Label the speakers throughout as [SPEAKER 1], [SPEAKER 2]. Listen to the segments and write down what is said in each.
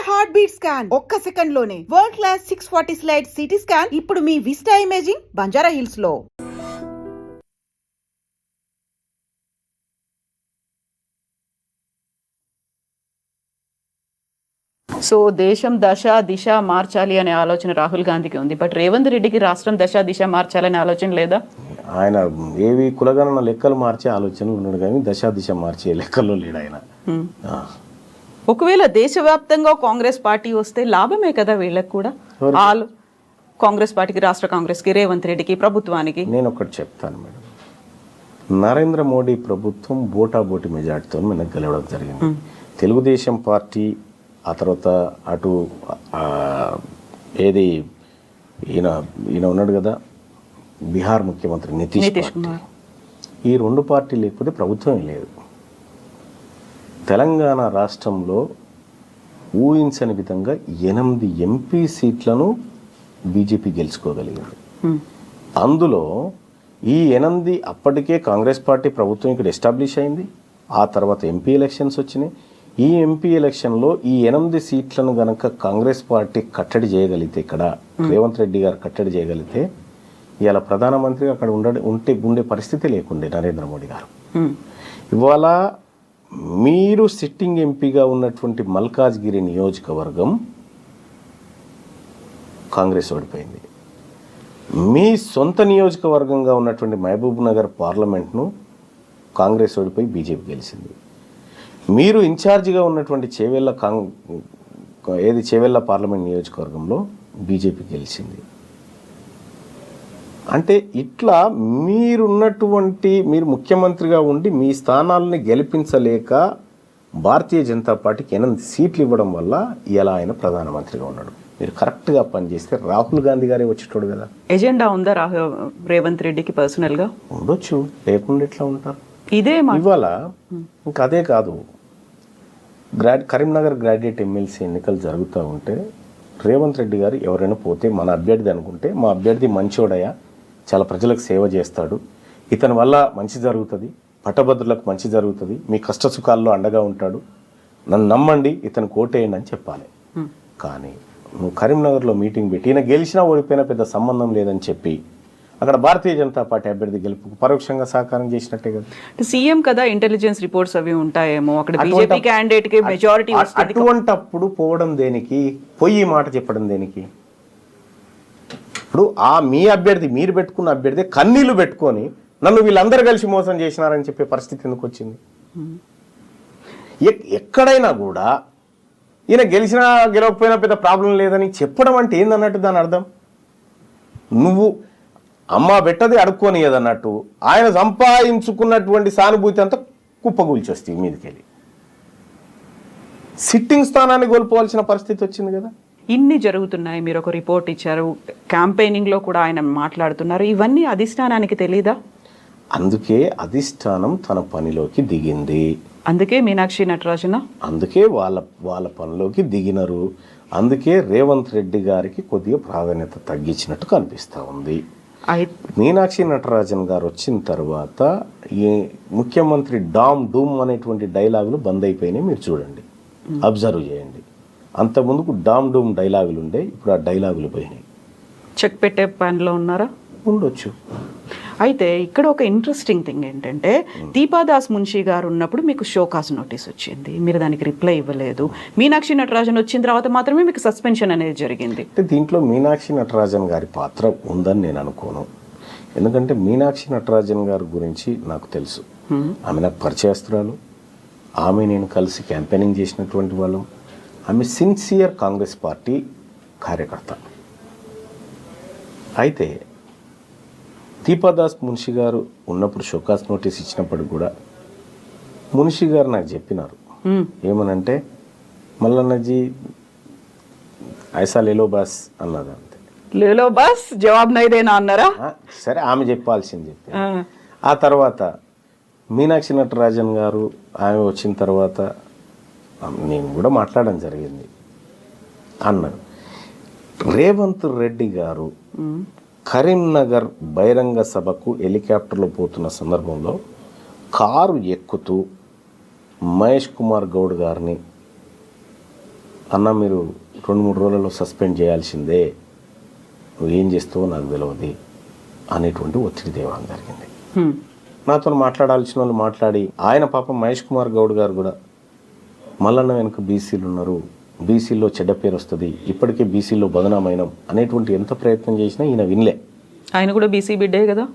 [SPEAKER 1] Heart beat scan ఒక్క second లోనే world class 640 slide CT scan ఇప్పుడు మీ విస్టా ఇమేజింగ్ బంజారా హిల్స్ లో.
[SPEAKER 2] సో దేశం దశ దిశ మార్చాలి అనే ఆలోచన రాహుల్ గాంధీకి ఉంది, బట్ రేవంత్ రెడ్డికి రాష్ట్రం దశ దిశ మార్చాలనే ఆలోచన లేదా?
[SPEAKER 3] ఆయన ఏవి కులగణన లెక్కలు మార్చే ఆలోచన ఉన్నాడు కానీ దశ దిశ మార్చే లెక్కల్లో లేడు ఆయన.
[SPEAKER 2] ఒకవేళ దేశవ్యాప్తంగా కాంగ్రెస్ పార్టీ వస్తే లాభమే కదా వీళ్ళకి కూడా, కాంగ్రెస్ పార్టీకి, రాష్ట్ర కాంగ్రెస్కి, రేవంత్ రెడ్డికి, ప్రభుత్వానికి.
[SPEAKER 3] నేను ఒకటి చెప్తాను మేడం, నరేంద్ర మోడీ ప్రభుత్వం బోటాబోటి మెజార్టీతో మనకు గెలవడం జరిగింది. తెలుగుదేశం పార్టీ ఆ తర్వాత అటు ఏది ఈయన ఉన్నాడు కదా బీహార్ ముఖ్యమంత్రి నితీష్ కుమార్, ఈ రెండు పార్టీలు లేకపోతే ప్రభుత్వం లేదు. తెలంగాణ రాష్ట్రంలో ఊహించని విధంగా 8 ఎంపీ సీట్లను బీజేపీ గెలుచుకోగలిగింది. అందులో ఈ 8 అప్పటికే కాంగ్రెస్ పార్టీ ప్రభుత్వం ఇక్కడ ఎస్టాబ్లిష్ అయింది. ఆ తర్వాత ఎంపీ ఎలక్షన్స్ వచ్చినాయి. ఈ ఎంపీ ఎలక్షన్లో ఈ 8 సీట్లను గనక కాంగ్రెస్ పార్టీ కట్టడి చేయగలిగితే, ఇక్కడ రేవంత్ రెడ్డి గారు కట్టడి చేయగలిగితే ఇవాళ ప్రధానమంత్రి అక్కడ ఉండే పరిస్థితి లేకుండే నరేంద్ర మోడీ గారు. ఇవాళ మీరు సిట్టింగ్ ఎంపీగా ఉన్నటువంటి మల్కాజ్గిరి నియోజకవర్గం కాంగ్రెస్ ఓడిపోయింది. మీ సొంత నియోజకవర్గంగా ఉన్నటువంటి మహబూబ్ నగర్ పార్లమెంట్ను కాంగ్రెస్ ఓడిపోయి బీజేపీ గెలిచింది. మీరు ఇన్ఛార్జిగా ఉన్నటువంటి చేవెళ్ళ పార్లమెంట్ నియోజకవర్గంలో బీజేపీ గెలిచింది. అంటే ఇట్లా మీరు ముఖ్యమంత్రిగా ఉండి మీ స్థానాలని గెలిపించలేక భారతీయ జనతా పార్టీకి 8 సీట్లు ఇవ్వడం వల్ల ఇలా ఆయన ప్రధానమంత్రిగా ఉన్నాడు. మీరు కరెక్ట్గా పనిచేస్తే రాహుల్ గాంధీ గారే వచ్చేటోడు కదా.
[SPEAKER 2] ఎజెండా ఉందా రేవంత్ రెడ్డికి పర్సనల్గా?
[SPEAKER 3] ఉండొచ్చు, లేకుండా ఎట్లా ఉంటారు.
[SPEAKER 2] ఇదే
[SPEAKER 3] ఇవాళ ఇంకా అదే కాదు, కరీంనగర్ గ్రాడ్యుయేట్ ఎమ్మెల్సీ ఎన్నికలు జరుగుతూ ఉంటే రేవంత్ రెడ్డి గారు ఎవరైనా పోతే మన అభ్యర్థి అనుకుంటే, మా అభ్యర్థి మంచోడయా, చాలా ప్రజలకు సేవ చేస్తాడు, ఇతని వల్ల మంచి జరుగుతుంది, పట్టభద్రులకు మంచి జరుగుతుంది, మీ కష్ట సుఖాల్లో అండగా ఉంటాడు, నన్ను నమ్మండి, ఇతను కోటేయండి అని చెప్పాలి. కానీ నువ్వు కరీంనగర్లో మీటింగ్ పెట్టి ఈయన గెలిచినా ఓడిపోయినా పెద్ద సంబంధం లేదని చెప్పి అక్కడ భారతీయ జనతా పార్టీ అభ్యర్థి గెలుపుకు పరోక్షంగా సహకారం చేసినట్టే కదా.
[SPEAKER 2] సీఎం కదా, ఇంటెలిజెన్స్ రిపోర్ట్స్ అవి ఉంటాయేమో, అక్కడ బీజేపీ క్యాండిడేట్ కి మెజారిటీ వస్తుంది.
[SPEAKER 3] అటువంటప్పుడు పోవడం దేనికి, పొయ్యి మాట చెప్పడం దేనికి? ఇప్పుడు మీ అభ్యర్థి, మీరు పెట్టుకున్న అభ్యర్థి కన్నీళ్లు పెట్టుకొని నన్ను వీళ్ళందరూ కలిసి మోసం చేసినారని చెప్పే పరిస్థితి ఎందుకు వచ్చింది? ఎక్కడైనా కూడా ఈయన గెలిచినా గెలవకపోయినా పెద్ద ప్రాబ్లం లేదని చెప్పడం అంటే ఏందన్నట్టు దాని అర్థం. నువ్వు అమ్మ పెట్టది అడుక్కోనియదన్నట్టు ఆయన సంపాదించుకున్నటువంటి సానుభూతి అంతా కుప్పగూల్చి వస్తుంది మీదకెళ్ళి. సిట్టింగ్ స్థానాన్ని కోల్పోవాల్సిన పరిస్థితి వచ్చింది కదా.
[SPEAKER 2] ఇన్ని జరుగుతున్నాయి, మీరు ఒక రిపోర్ట్ ఇచ్చారు, క్యాంపెయినింగ్లో కూడా ఆయన మాట్లాడుతున్నారు, ఇవన్నీ అధిష్టానానికి తెలీదా?
[SPEAKER 3] అందుకే అధిష్టానం తన పనిలోకి దిగింది.
[SPEAKER 2] అందుకే మీనాక్షి నటరాజన
[SPEAKER 3] అందుకే వాళ్ళ పనిలోకి దిగినరు. అందుకే రేవంత్ రెడ్డి గారికి కొద్దిగా ప్రాధాన్యత తగ్గించినట్టు కనిపిస్తూ ఉంది. మీనాక్షి నటరాజన్ గారు వచ్చిన తర్వాత ఈ ముఖ్యమంత్రి డామ్ డూమ్ అనేటువంటి డైలాగులు బంద్ అయిపోయినాయి. మీరు చూడండి, అబ్జర్వ్ చేయండి. అంతకుముందుకు డామ్ డూమ్ డైలాగులు ఉండే, ఇప్పుడు ఆ డైలాగులు పోయినాయి.
[SPEAKER 2] చెక్ పెట్టే పనిలో ఉన్నారా?
[SPEAKER 3] ఉండొచ్చు.
[SPEAKER 2] అయితే ఇక్కడ ఒక ఇంట్రెస్టింగ్ థింగ్ ఏంటంటే, దీపాదాస్ మున్షి గారు ఉన్నప్పుడు మీకు షోకాస్ నోటీస్ వచ్చింది, మీరు దానికి రిప్లై ఇవ్వలేదు. మీనాక్షి నటరాజన్ వచ్చిన తర్వాత మాత్రమే మీకు సస్పెన్షన్ అనేది జరిగింది.
[SPEAKER 3] దీంట్లో మీనాక్షి నటరాజన్ గారి పాత్ర ఉందని నేను అనుకోను. ఎందుకంటే మీనాక్షి నటరాజన్ గారి గురించి నాకు తెలుసు. ఆమె నాకు పరిచయస్తురాలు, ఆమె నేను కలిసి క్యాంపెయినింగ్ చేసినటువంటి వాళ్ళం. ఆమె సిన్సియర్ కాంగ్రెస్ పార్టీ కార్యకర్త. అయితే దీపాదాస్ మున్షి గారు ఉన్నప్పుడు షోకాస్ నోటీస్ ఇచ్చినప్పుడు కూడా మున్షి గారు నాకు చెప్పినారు, ఏమనంటే మల్లన్నజీ ఐసా లేలో బాస్ అన్నది. అంతే,
[SPEAKER 2] లేలో బాస్ జవాబు నైదేనా అన్నారా?
[SPEAKER 3] సరే, ఆమె చెప్పాల్సింది చెప్పి. ఆ తర్వాత మీనాక్షి నటరాజన్ గారు ఆమె వచ్చిన తర్వాత నేను కూడా మాట్లాడడం జరిగింది అన్నారు. రేవంత్ రెడ్డి గారు కరీంనగర్ బహిరంగ సభకు హెలికాప్టర్లో పోతున్న సందర్భంలో కారు ఎక్కుతూ మహేష్ కుమార్ గౌడ్ గారిని అన్న మీరు 2-3 రోజులలో సస్పెండ్ చేయాల్సిందే, నువ్వు ఏం చేస్తావో నాకు తెలియదు అనేటువంటి ఒత్తిడి తేవడం జరిగింది. నాతో మాట్లాడాల్సిన వాళ్ళు మాట్లాడి, ఆయన పాపం మహేష్ కుమార్ గౌడ్ గారు కూడా మల్లన్న వెనుక బీసీలు ఉన్నారు, బీసీల్లో చెడ్డ పేరు వస్తుంది, ఇప్పటికే బీసీల్లో బదనామైనం అనేటువంటి ఎంత ప్రయత్నం చేసినా ఈయన వినలే.
[SPEAKER 2] ఆయన కూడా బీసీ బిడ్డే కదా.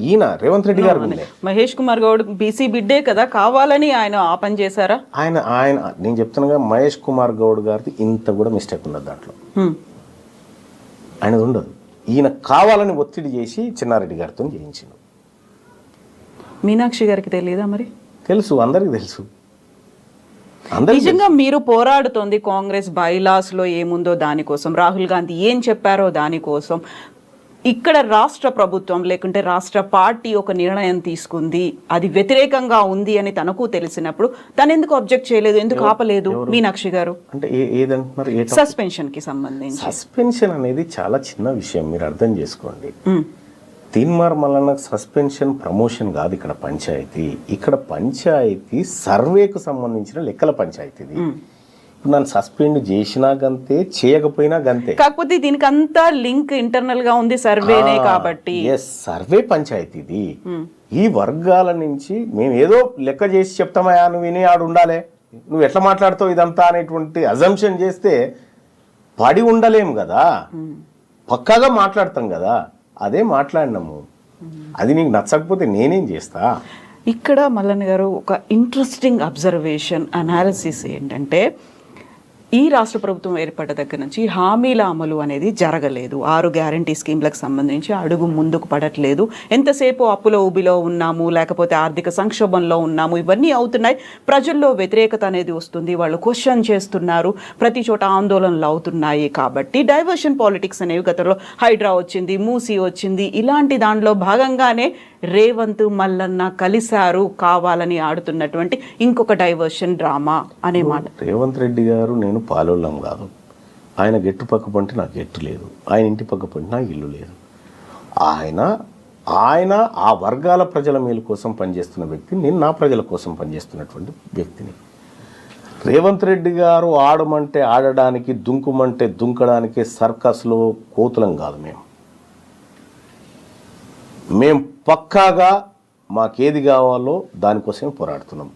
[SPEAKER 3] ఈయన రేవంత్ రెడ్డి గారు వినలే.
[SPEAKER 2] మహేష్ కుమార్ గౌడ్ బీసీ బిడ్డే కదా, కావాలని ఆయన ఆ పని చేశారా?
[SPEAKER 3] ఆయన నేను చెప్తున్నాగా, మహేష్ కుమార్ గౌడ్ గారిది ఇంత కూడా మిస్టేక్ ఉన్నది దాంట్లో. ఆయనది ఉండదు. ఈయన కావాలని ఒత్తిడి చేసి చిన్నారెడ్డి గారితో చేయించిండు.
[SPEAKER 2] మీనాక్షి గారికి తెలియదా మరి?
[SPEAKER 3] తెలుసు, అందరికి తెలుసు.
[SPEAKER 2] నిజంగా మీరు పోరాడుతోంది కాంగ్రెస్ బైలాస్ లో ఏముందో దానికోసం, రాహుల్ గాంధీ ఏం చెప్పారో దానికోసం. ఇక్కడ రాష్ట్ర ప్రభుత్వం లేకుంటే రాష్ట్ర పార్టీ ఒక నిర్ణయం తీసుకుంది, అది వ్యతిరేకంగా ఉంది అని తనకు తెలిసినప్పుడు తను ఎందుకు అబ్జెక్ట్ చేయలేదు, ఎందుకు ఆపలేదు మీనాక్షి గారు?
[SPEAKER 3] అంటే ఏదంటున్నారు?
[SPEAKER 2] సస్పెన్షన్ కి సంబంధించి.
[SPEAKER 3] సస్పెన్షన్ అనేది చాలా చిన్న విషయం, మీరు అర్థం చేసుకోండి. తీన్మార్ మల్లన్నకు సస్పెన్షన్ ప్రమోషన్ కాదు ఇక్కడ పంచాయతీ. ఇక్కడ పంచాయతీ సర్వేకు సంబంధించిన లెక్కల పంచాయతీది. ఇప్పుడు నన్ను సస్పెండ్ చేసినా గంతే, చేయకపోయినా గంతే.
[SPEAKER 2] కాకపోతే దీనికి అంతా లింక్ ఇంటర్నల్ గా ఉంది సర్వేనే కాబట్టి.
[SPEAKER 3] సర్వే పంచాయతీది. ఈ వర్గాల నుంచి మేము ఏదో లెక్క చేసి చెప్తామయ్యా, నువ్వు విని ఆడు ఉండాలి, నువ్వు ఎట్లా మాట్లాడుతావు ఇదంతా అనేటువంటి అజంప్షన్ చేస్తే పడి ఉండలేము కదా, పక్కాగా మాట్లాడతాం కదా. అదే మాట్లాడినాము. అది నీకు నచ్చకపోతే నేనేం చేస్తా?
[SPEAKER 2] ఇక్కడ మల్లన్న గారు ఒక ఇంట్రెస్టింగ్ అబ్జర్వేషన్ అనాలిసిస్ ఏంటంటే, ఈ రాష్ట్ర ప్రభుత్వం ఏర్పడ్డ దగ్గర నుంచి హామీల అమలు అనేది జరగలేదు. 6 గ్యారంటీ స్కీమ్లకు సంబంధించి అడుగు ముందుకు పడట్లేదు. ఎంతసేపు అప్పులో ఊబిలో ఉన్నాము, లేకపోతే ఆర్థిక సంక్షోభంలో ఉన్నాము, ఇవన్నీ అవుతున్నాయి. ప్రజల్లో వ్యతిరేకత అనేది వస్తుంది, వాళ్ళు క్వశ్చన్ చేస్తున్నారు, ప్రతి చోట ఆందోళనలు అవుతున్నాయి. కాబట్టి డైవర్షన్ పాలిటిక్స్ అనేవి గతంలో హైడ్రా వచ్చింది, మూసీ వచ్చింది, ఇలాంటి దాంట్లో భాగంగానే రేవంత్ మల్లన్న కలిశారు, కావాలని ఆడుతున్నటువంటి ఇంకొక డైవర్షన్ డ్రామా అనే మాట.
[SPEAKER 3] రేవంత్ రెడ్డి గారు నేను పాలోళ్ళం కాదు. ఆయన గెట్టు పక్క పంటే నాకు గెట్టు లేదు, ఆయన ఇంటి పక్క పంటే నాకు ఇల్లు లేదు. ఆయన ఆ వర్గాల ప్రజల మేలు కోసం పనిచేస్తున్న వ్యక్తి, నేను నా ప్రజల కోసం పనిచేస్తున్నటువంటి వ్యక్తిని. రేవంత్ రెడ్డి గారు ఆడమంటే ఆడడానికి, దుంకుమంటే దుంకడానికి సర్కస్లో కోతులం కాదు. మేము పక్కాగా మాకేది కావాలో దానికోసమే పోరాడుతున్నాం.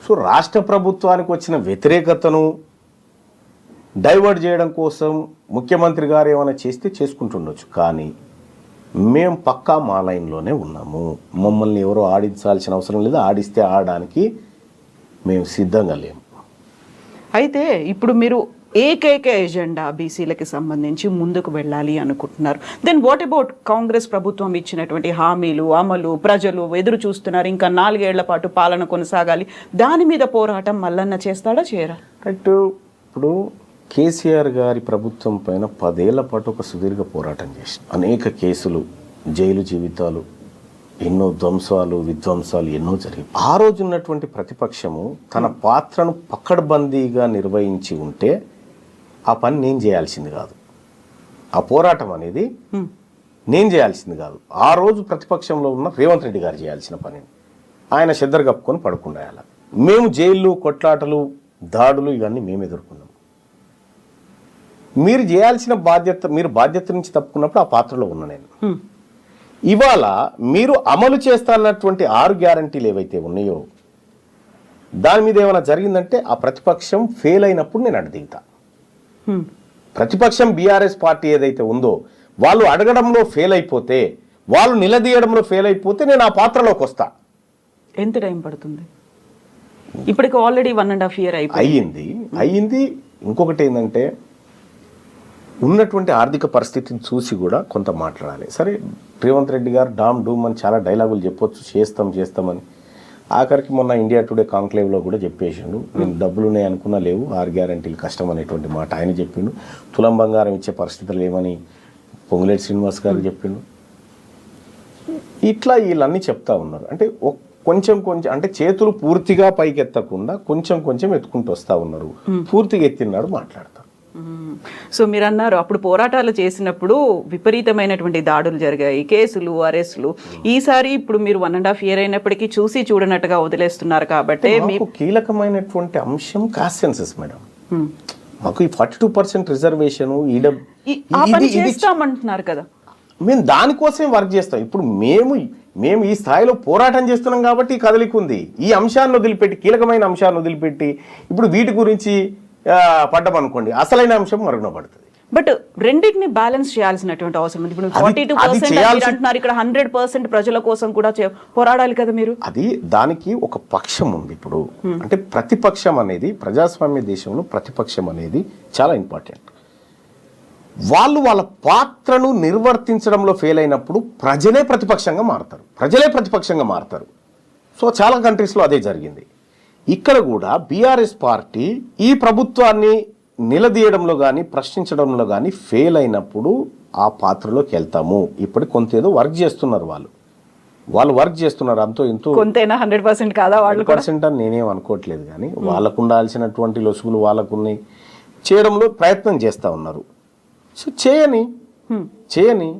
[SPEAKER 3] సో రాష్ట్ర ప్రభుత్వానికి వచ్చిన వ్యతిరేకతను డైవర్ట్ చేయడం కోసం ముఖ్యమంత్రి గారు ఏమైనా చేస్తే చేసుకుంటుండొచ్చు, కానీ మేము పక్కా మా లైన్లోనే ఉన్నాము. మమ్మల్ని ఎవరో ఆడించాల్సిన అవసరం లేదు, ఆడిస్తే ఆడడానికి మేము సిద్ధంగా లేము.
[SPEAKER 2] అయితే ఇప్పుడు మీరు ఏకైక ఎజెండా బీసీలకి సంబంధించి ముందుకు వెళ్ళాలి అనుకుంటున్నారు. దెన్ వాట్ అబౌట్ కాంగ్రెస్ ప్రభుత్వం ఇచ్చినటువంటి హామీలు అమలు? ప్రజలు ఎదురు చూస్తున్నారు, ఇంకా 4 ఏళ్ల పాటు పాలన కొనసాగాలి. దాని మీద పోరాటం మల్లన్న చేస్తాడా, చేయరా?
[SPEAKER 3] రైట్. ఇప్పుడు కేసీఆర్ గారి ప్రభుత్వం పైన 10 ఏళ్ల పాటు ఒక సుదీర్ఘ పోరాటం చేసి అనేక కేసులు, జైలు జీవితాలు, ఎన్నో ధ్వంసాలు విధ్వంసాలు ఎన్నో జరిగాయి. ఆ రోజు ఉన్నటువంటి ప్రతిపక్షము తన పాత్రను పక్కడబందీగా నిర్వహించి ఉంటే ఆ పని నేను చేయాల్సింది కాదు, ఆ పోరాటం అనేది నేను చేయాల్సింది కాదు. ఆ రోజు ప్రతిపక్షంలో ఉన్న రేవంత్ రెడ్డి గారు చేయాల్సిన పని. ఆయన చెద్దరు కప్పుకొని పడుకుండాయాల. మేము జైళ్ళు, కొట్లాటలు, దాడులు ఇవన్నీ మేము ఎదుర్కొన్నాం. మీరు చేయాల్సిన బాధ్యత, మీరు బాధ్యత నుంచి తప్పుకున్నప్పుడు ఆ పాత్రలో ఉన్నా నేను. ఇవాళ మీరు అమలు చేస్తానన్నటువంటి 6 గ్యారంటీలు ఏవైతే ఉన్నాయో దాని మీద ఏమైనా జరిగిందంటే ఆ ప్రతిపక్షం ఫెయిల్ అయినప్పుడు నేను అడ్డుదిగుతా. ప్రతిపక్షం బీఆర్ఎస్ పార్టీ ఏదైతే ఉందో వాళ్ళు అడగడంలో ఫెయిల్ అయిపోతే, వాళ్ళు నిలదీయడంలో ఫెయిల్ అయిపోతే నేను ఆ పాత్రలోకి వస్తా.
[SPEAKER 2] ఎంత టైం పడుతుంది? ఇప్పటికి ఆల్రెడీ 1.5 year
[SPEAKER 3] అయ్యింది. ఇంకొకటి ఏంటంటే, ఉన్నటువంటి ఆర్థిక పరిస్థితిని చూసి కూడా కొంత మాట్లాడాలి. సరే, రేవంత్ రెడ్డి గారు డామ్ డూమ్ అని చాలా డైలాగులు చెప్పొచ్చు, చేస్తామని. ఆఖరికి మొన్న ఇండియా టుడే కాంక్లేవ్లో కూడా చెప్పేసిండు, నేను డబ్బులు ఉన్నాయి అనుకున్నా లేవు, 6 గ్యారంటీలు కష్టం అనేటువంటి మాట ఆయన చెప్పిండు. తులం బంగారం ఇచ్చే పరిస్థితులు లేవని పొంగులేటి శ్రీనివాస్ గారు చెప్పిండు. ఇట్లా వీళ్ళన్నీ చెప్తా ఉన్నారు. అంటే కొంచెం అంటే చేతులు పూర్తిగా పైకెత్తకుండా కొంచెం ఎత్తుకుంటూ వస్తూ ఉన్నారు. పూర్తిగా ఎత్తినాడు మాట్లాడతారు.
[SPEAKER 2] సో మీరు అన్నారు అప్పుడు పోరాటాలు చేసినప్పుడు విపరీతమైనటువంటి దాడులు జరిగాయి, కేసులు, అరెస్టులు. ఈసారి ఇప్పుడు మీరు 1.5 year అయినప్పటికీ చూసి చూడనట్టుగా వదిలేస్తున్నారు. కాబట్టి
[SPEAKER 3] మీకు కీలకమైనటువంటి అంశం కాన్సెన్సస్ మేడం. మాకు ఈ 42% రిజర్వేషన్
[SPEAKER 2] చేస్తామంటున్నారు కదా,
[SPEAKER 3] మేము దానికోసమే వర్క్ చేస్తాం. ఇప్పుడు మేము ఈ స్థాయిలో పోరాటం చేస్తున్నాం కాబట్టి ఈ కదలిక ఉంది. ఈ అంశాన్ని వదిలిపెట్టి, కీలకమైన అంశాన్ని వదిలిపెట్టి ఇప్పుడు వీటి గురించి పడ్డామనుకోండి, అసలైన అంశం మరుగున పడుతుంది.
[SPEAKER 2] బట్ రెండింటిని బ్యాలెన్స్ చేయాల్సినటువంటి అవసరం ఉంది. ఇప్పుడు 42% అంటున్నారు, ఇక్కడ 100% ప్రజల కోసం కూడా పోరాడాలి కదా మీరు.
[SPEAKER 3] అది దానికి ఒక పక్షం ఉంది. ఇప్పుడు అంటే ప్రతిపక్షం అనేది, ప్రజాస్వామ్య దేశంలో ప్రతిపక్షం అనేది చాలా ఇంపార్టెంట్. వాళ్ళు వాళ్ళ పాత్రను నిర్వర్తించడంలో ఫెయిల్ అయినప్పుడు ప్రజలే ప్రతిపక్షంగా మారుతారు. సో చాలా కంట్రీస్లో అదే జరిగింది. ఇక్కడ కూడా బీఆర్ఎస్ పార్టీ ఈ ప్రభుత్వాన్ని నిలదీయడంలో కానీ ప్రశ్నించడంలో కానీ ఫెయిల్ అయినప్పుడు ఆ పాత్రలోకి వెళ్తాము. ఇప్పుడు కొంతేదో వర్క్ చేస్తున్నారు, వాళ్ళు వర్క్ చేస్తున్నారు. అంతో ఇంతో
[SPEAKER 2] కొంతైనా 100% కాదా? వాళ్ళు
[SPEAKER 3] 100% అని నేనేం అనుకోవట్లేదు, కానీ వాళ్ళకు ఉండాల్సినటువంటి లొసుగులు వాళ్ళకున్నాయి, చేయడంలో ప్రయత్నం చేస్తూ ఉన్నారు. సో చేయని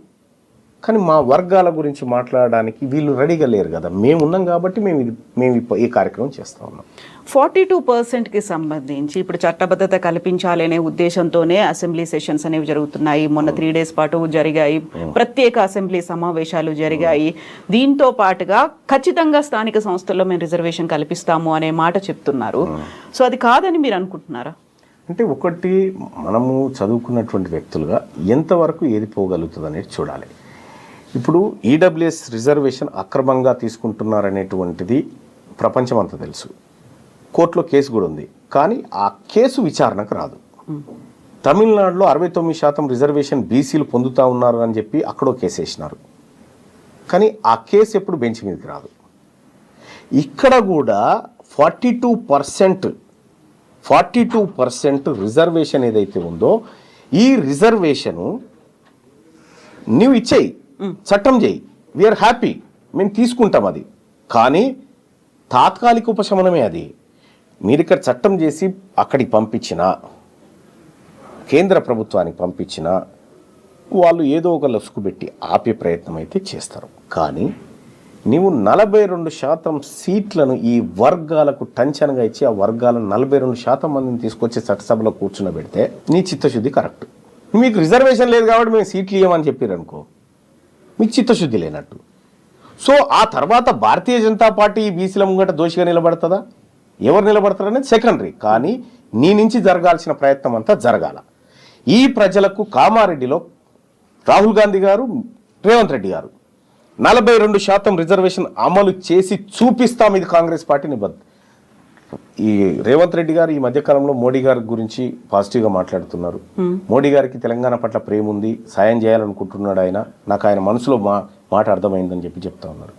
[SPEAKER 3] కానీ మా వర్గాల గురించి మాట్లాడడానికి వీళ్ళు రెడీగా లేరు కదా. మేము ఉన్నాం కాబట్టి మేము ఈ కార్యక్రమం చేస్తూ ఉన్నాం.
[SPEAKER 2] 42%కి సంబంధించి ఇప్పుడు చట్టబద్ధత కల్పించాలి అనే ఉద్దేశంతోనే అసెంబ్లీ సెషన్స్ అనేవి జరుగుతున్నాయి. మొన్న 3 days పాటు జరిగాయి, ప్రత్యేక అసెంబ్లీ సమావేశాలు జరిగాయి. దీంతో పాటుగా ఖచ్చితంగా స్థానిక సంస్థల్లో మేము రిజర్వేషన్ కల్పిస్తాము అనే మాట చెప్తున్నారు. సో అది కాదని మీరు అనుకుంటున్నారా?
[SPEAKER 3] అంటే ఒకటి, మనము చదువుకున్నటువంటి వ్యక్తులుగా ఎంతవరకు ఏది పోగలుగుతుంది అనేది చూడాలి. ఇప్పుడు ఈడబ్ల్యూఎస్ రిజర్వేషన్ అక్రమంగా తీసుకుంటున్నారనేటువంటిది ప్రపంచం అంతా తెలుసు. కోర్టులో కేసు కూడా ఉంది, కానీ ఆ కేసు విచారణకు రాదు. తమిళనాడులో 69% రిజర్వేషన్ బీసీలు పొందుతూ ఉన్నారు అని చెప్పి అక్కడో కేసు వేసినారు, కానీ ఆ కేసు ఎప్పుడు బెంచ్ మీదకి రాదు. ఇక్కడ కూడా 42% రిజర్వేషన్ ఏదైతే ఉందో, ఈ రిజర్వేషను నువ్వు ఇచ్చేయి, చట్టం చేయి, వీఆర్ హ్యాపీ, మేము తీసుకుంటాం. అది కానీ తాత్కాలిక ఉపశమనమే. అది మీరు ఇక్కడ చట్టం చేసి అక్కడికి పంపించిన, కేంద్ర ప్రభుత్వానికి పంపించిన, వాళ్ళు ఏదో ఒక లసుకు పెట్టి ఆపే ప్రయత్నం అయితే చేస్తారు. కానీ నీవు 42% సీట్లను ఈ వర్గాలకు టంచనగా ఇచ్చి ఆ వర్గాలను 42% మందిని తీసుకొచ్చి చట్టసభలో కూర్చునబెడితే నీ చిత్తశుద్ధి కరెక్ట్. మీకు రిజర్వేషన్ లేదు కాబట్టి మేము సీట్లు ఇవ్వమని చెప్పారు అనుకో, మీకు చిత్తశుద్ధి లేనట్టు. సో ఆ తర్వాత భారతీయ జనతా పార్టీ బీసీల ముంగట దోషిగా నిలబడుతుందా, ఎవరు నిలబడతారనేది సెకండరీ. కానీ నీ నుంచి జరగాల్సిన ప్రయత్నం అంతా జరగాల. ఈ ప్రజలకు కామారెడ్డిలో రాహుల్ గాంధీ గారు, రేవంత్ రెడ్డి గారు 42% రిజర్వేషన్ అమలు చేసి చూపిస్తాం, ఇది కాంగ్రెస్ పార్టీ నిబద్ధ. ఈ రేవంత్ రెడ్డి గారు ఈ మధ్యకాలంలో మోడీ గారి గురించి పాజిటివ్గా మాట్లాడుతున్నారు. మోడీ గారికి తెలంగాణ పట్ల ప్రేమ ఉంది, సాయం చేయాలనుకుంటున్నాడు ఆయన, నాకు ఆయన మనసులో మాట అర్థమైందని చెప్తా ఉన్నారు.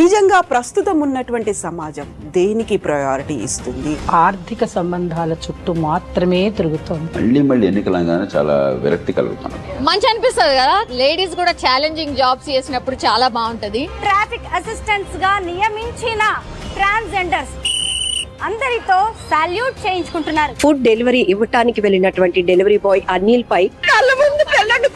[SPEAKER 2] నిజంగా ప్రస్తుతం ఉన్నటువంటి సమాజం దేనికి ప్రయారిటీ ఇస్తుంది?
[SPEAKER 4] ఆర్థిక సంబంధాల చుట్టూ మాత్రమే తిరుగుతోంది.
[SPEAKER 5] మళ్ళీ ఎన్నికలంగానే చాలా విరక్తి కలుగుతున్నాం.
[SPEAKER 6] మంచి అనిపిస్తుంది కదా, లేడీస్ కూడా ఛాలెంజింగ్ జాబ్స్ చేసినప్పుడు చాలా బాగుంటది.
[SPEAKER 7] ట్రాఫిక్ అసిస్టెంట్స్ గా నియమించిన ట్రాన్స్జెండర్స్ అందరితో సాల్యూట్ చేయించుకుంటున్నారు.
[SPEAKER 8] ఫుడ్ డెలివరీ ఇవ్వటానికి వెళ్ళినటువంటి డెలివరీ బాయ్ అనిల్ పై
[SPEAKER 7] కళ్ళ ముందు పెళ్ళండి